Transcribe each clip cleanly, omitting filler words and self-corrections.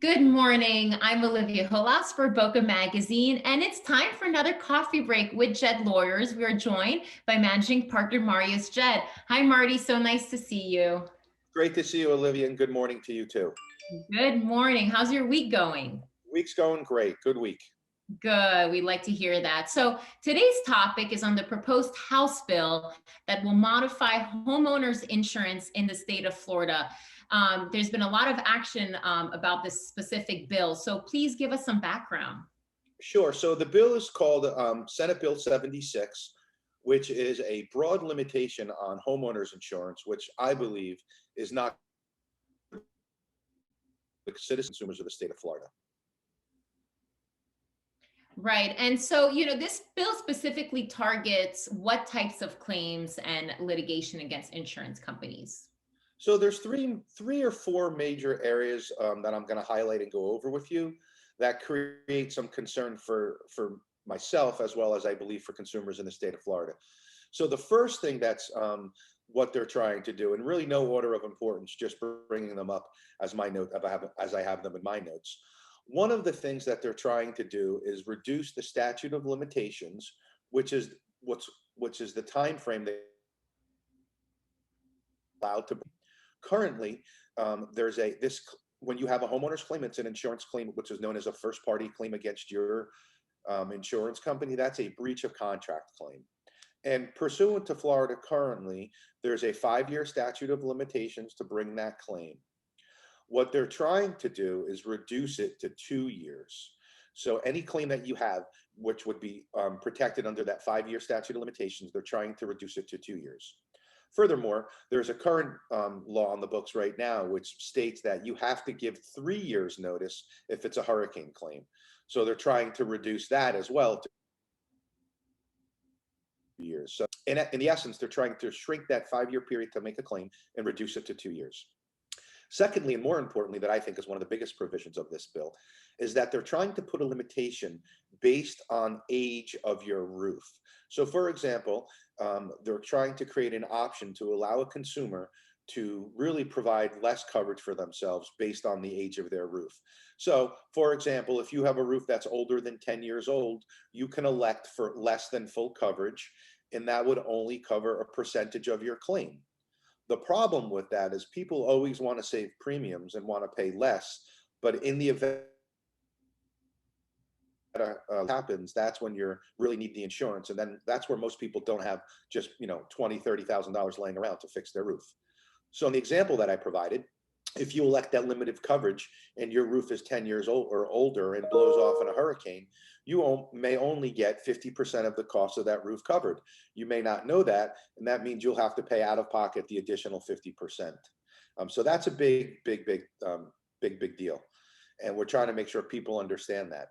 Good morning. I'm Olivia Hollaus for Boca magazine, and it's time for another coffee break with Ged Lawyers. We are joined by Managing Partner Marius Ged. Hi, Marty. So nice to see you. Great to see you, Olivia, and good morning to you too. Good morning. How's your week going? Week's going great. Good week. Good. We'd like to hear that. So today's topic is on the proposed House bill that will modify homeowners insurance in the state of Florida. There's been a lot of action about this specific bill. So please give us some background. Sure. So the bill is called Senate Bill 76, which is a broad limitation on homeowners insurance, which I believe is not the citizen consumers of the state of Florida. Right. And so, this bill specifically targets what types of claims and litigation against insurance companies? So there's three or four major areas that I'm going to highlight and go over with you that create some concern for myself, as well as I believe for consumers in the state of Florida. So the first thing that's what they're trying to do, and really no order of importance, just bringing them up as as I have them in my notes. One of the things that they're trying to do is reduce the statute of limitations, which is the time frame they allowed to. Currently, when you have a homeowner's claim, it's an insurance claim, which is known as a first party claim against your insurance company. That's a breach of contract claim. And pursuant to Florida currently, there's a 5-year statute of limitations to bring that claim. What they're trying to do is reduce it to 2 years. So any claim that you have, which would be protected under that 5-year statute of limitations, they're trying to reduce it to 2 years. Furthermore, there's a current law on the books right now which states that you have to give 3 years notice if it's a hurricane claim. So they're trying to reduce that as well to years. So in the essence, they're trying to shrink that 5-year period to make a claim and reduce it to 2 years. Secondly, and more importantly, that I think is one of the biggest provisions of this bill, is that they're trying to put a limitation based on age of your roof. So for example, they're trying to create an option to allow a consumer to really provide less coverage for themselves based on the age of their roof. So for example, if you have a roof that's older than 10 years old, you can elect for less than full coverage, and that would only cover a percentage of your claim. The problem with that is people always want to save premiums and want to pay less, but in the event that happens, that's when you really need the insurance, and then that's where most people don't have just $20,000, $30,000 laying around to fix their roof. So in the example that I provided, if you elect that limited coverage and your roof is 10 years old or older and blows off in a hurricane, you may only get 50% of the cost of that roof covered. You may not know that, and that means you'll have to pay out of pocket the additional 50%. So that's a big deal. And we're trying to make sure people understand that.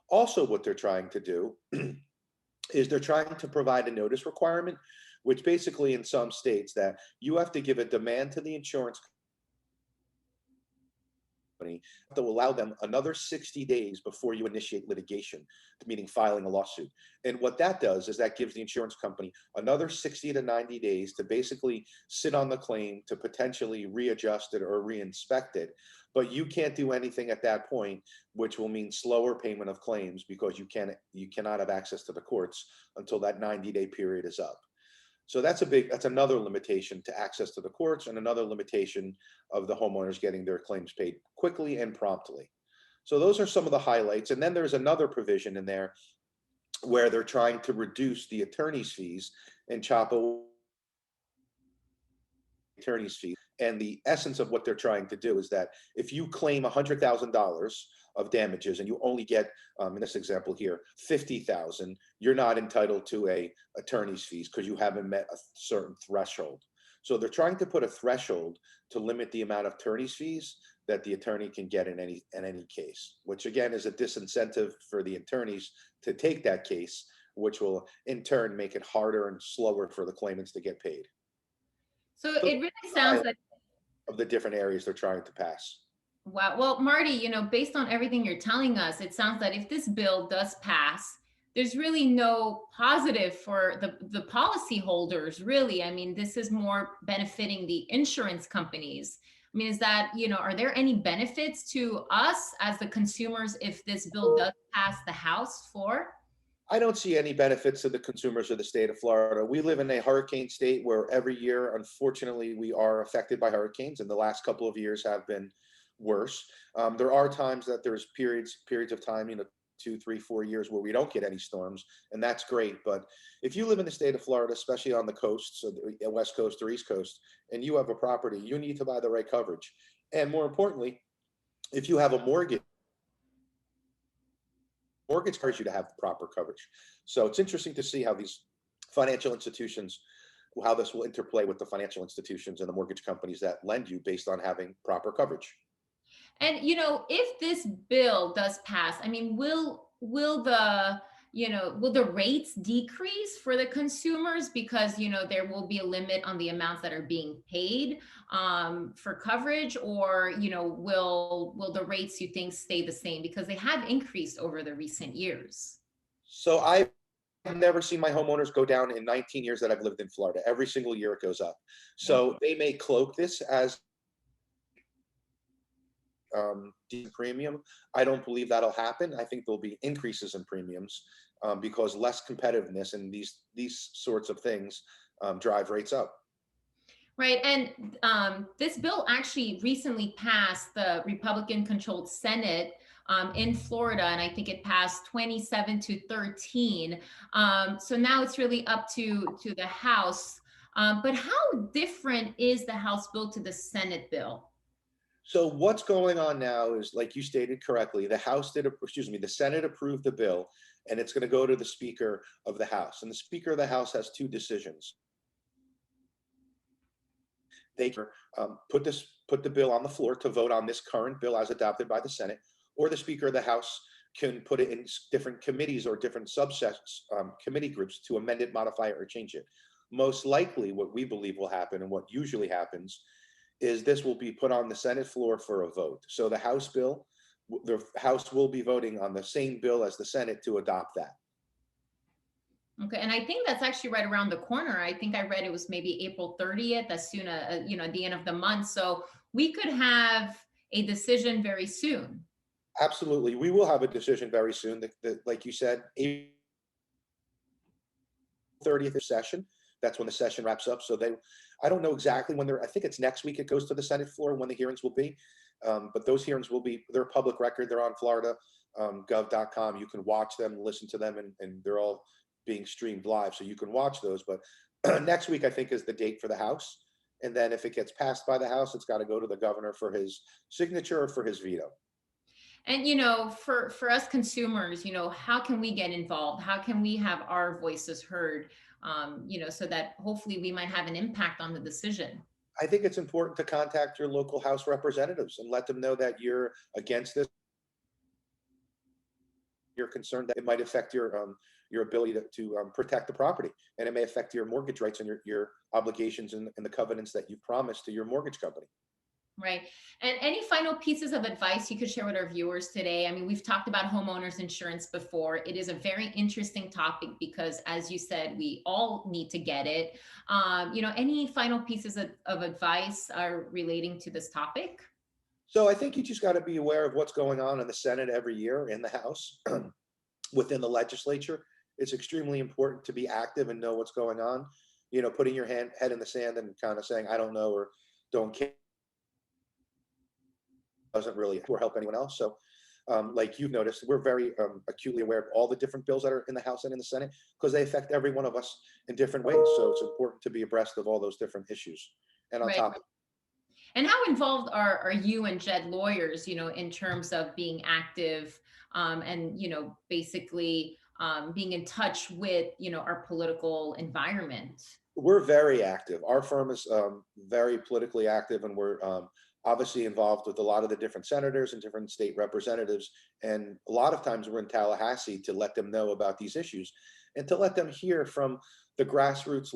Also, what they're trying to do is they're trying to provide a notice requirement, which basically in some states that you have to give a demand to the insurance company to allow them another 60 days before you initiate litigation, meaning filing a lawsuit. And what that does is that gives the insurance company another 60 to 90 days to basically sit on the claim to potentially readjust it or reinspect it. But you can't do anything at that point, which will mean slower payment of claims because you cannot have access to the courts until that 90-day period is up. So that's another limitation to access to the courts, and another limitation of the homeowners getting their claims paid quickly and promptly. So those are some of the highlights. And then there's another provision in there where they're trying to reduce the attorney's fees and chop away attorney's fees. And the essence of what they're trying to do is that if you claim $100,000 of damages and you only get, in this example here, 50,000, you're not entitled to a attorney's fees because you haven't met a certain threshold. So they're trying to put a threshold to limit the amount of attorney's fees that the attorney can get in any case, which again is a disincentive for the attorneys to take that case, which will in turn make it harder and slower for the claimants to get paid. So it really sounds like of the different areas they're trying to pass. Wow. Well, Marty, based on everything you're telling us, it sounds that if this bill does pass, there's really no positive for the policy holders, really. I mean, this is more benefiting the insurance companies. I mean, is that, are there any benefits to us as the consumers if this bill does pass the House floor? I don't see any benefits to the consumers of the state of Florida. We live in a hurricane state where every year, unfortunately, we are affected by hurricanes, and the last couple of years have been worse. There are times that there's periods of time, 2, 3, 4 years where we don't get any storms, and that's great. But if you live in the state of Florida, especially on the coast, so the West Coast or East Coast, and you have a property, you need to buy the right coverage. And more importantly, if you have a mortgage requires you to have proper coverage. So it's interesting to see how these financial institutions, how this will interplay with the financial institutions and the mortgage companies that lend you based on having proper coverage. And if this bill does pass, I mean, will the rates decrease for the consumers because there will be a limit on the amounts that are being paid for coverage, or will the rates, you think, stay the same because they have increased over the recent years? So I've never seen my homeowners go down in 19 years that I've lived in Florida. Every single year it goes up. So they may cloak this as premium. I don't believe that'll happen. I think there'll be increases in premiums because less competitiveness and these sorts of things drive rates up. Right. And this bill actually recently passed the Republican-controlled Senate in Florida, and I think it passed 27-13. So now it's really up to the House. But how different is the House bill to the Senate bill? So what's going on now is, like you stated correctly, the Senate approved the bill, and it's going to go to the Speaker of the House. And the Speaker of the House has two decisions. They can put the bill on the floor to vote on this current bill as adopted by the Senate, or the Speaker of the House can put it in different committees or different subsets, committee groups to amend it, modify it, or change it. Most likely, what we believe will happen, and what usually happens, is this will be put on the Senate floor for a vote. So the House will be voting on the same bill as the Senate to adopt that. Okay, and I think that's actually right around the corner. I think I read it was maybe April 30th, as soon as, at the end of the month. So we could have a decision very soon. Absolutely. We will have a decision very soon. Like you said, April 30th session. That's when the session wraps up. So I don't know exactly when I think it's next week it goes to the Senate floor when the hearings will be. But those hearings they're public record. They're on FloridaGov.com. You can watch them, listen to them, and they're all being streamed live. So you can watch those. But next week, I think, is the date for the House. And then if it gets passed by the House, it's got to go to the governor for his signature or for his veto. And for us consumers, how can we get involved? How can we have our voices heard? So that hopefully we might have an impact on the decision. I think it's important to contact your local House representatives and let them know that you're against this. You're concerned that it might affect your ability to protect the property, and it may affect your mortgage rights and your obligations and the covenants that you promised to your mortgage company. Right. And any final pieces of advice you could share with our viewers today? I mean, we've talked about homeowners insurance before. It is a very interesting topic because, as you said, we all need to get it. Any final pieces of advice are relating to this topic? So I think you just got to be aware of what's going on in the Senate every year, in the House, within the legislature. It's extremely important to be active and know what's going on. Putting your head in the sand and kind of saying, I don't know, or don't care, doesn't really help anyone else. So like you've noticed, we're very acutely aware of all the different bills that are in the House and in the Senate because they affect every one of us in different ways. So it's important to be abreast of all those different issues. And on top of And how involved are you and Ged Lawyers, in terms of being active and, basically being in touch with, our political environment? We're very active. Our firm is very politically active, and we're obviously involved with a lot of the different senators and different state representatives. And a lot of times we're in Tallahassee to let them know about these issues and to let them hear from the grassroots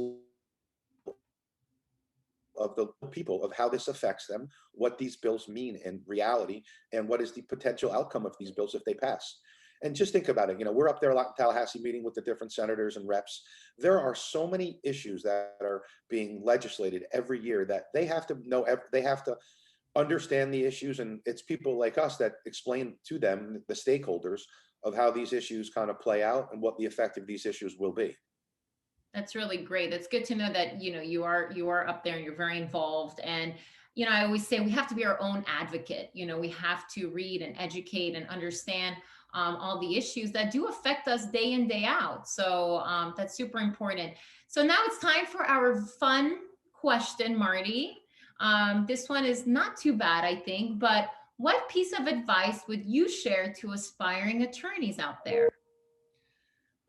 of the people of how this affects them, what these bills mean in reality, and what is the potential outcome of these bills if they pass. And just think about it. We're up there a lot in Tallahassee meeting with the different senators and reps. There are so many issues that are being legislated every year that they have to know, they have to understand the issues, and it's people like us that explain to them, the stakeholders, of how these issues kind of play out and what the effect of these issues will be. That's really great. That's good to know that, you are up there and you're very involved. And, I always say we have to be our own advocate. We have to read and educate and understand all the issues that do affect us day in, day out. So that's super important. So now it's time for our fun question, Marty. This one is not too bad, I think, but what piece of advice would you share to aspiring attorneys out there?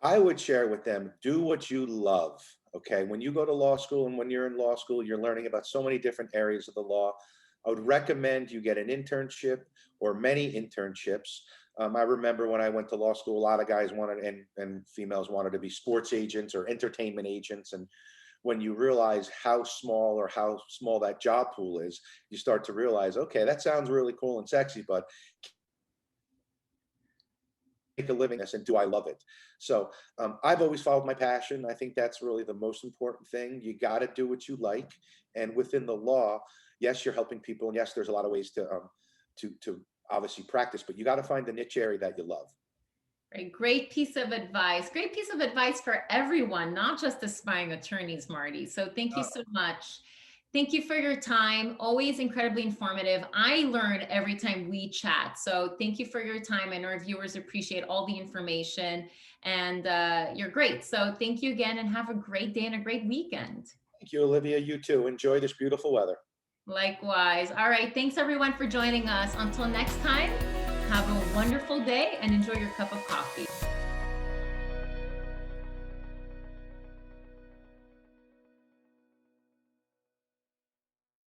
I would share with them, do what you love. Okay. When you go to law school and when you're in law school, you're learning about so many different areas of the law. I would recommend you get an internship or many internships. I remember when I went to law school, a lot of guys wanted, and females wanted to be sports agents or entertainment agents. And when you realize how small that job pool is, you start to realize, okay, that sounds really cool and sexy, but make a living this, and do I love it? So I've always followed my passion. I think that's really the most important thing. You got to do what you like, and within the law, yes, you're helping people, and yes, there's a lot of ways to obviously practice, but you got to find the niche area that you love. Right. Great piece of advice. Great piece of advice for everyone, not just aspiring attorneys, Marty. So thank you so much. Thank you for your time. Always incredibly informative. I learn every time we chat. So thank you for your time. I know our viewers appreciate all the information, and you're great. So thank you again, and have a great day and a great weekend. Thank you, Olivia. You too. Enjoy this beautiful weather. Likewise. All right. Thanks everyone for joining us. Until next time, have a wonderful day and enjoy your cup of coffee.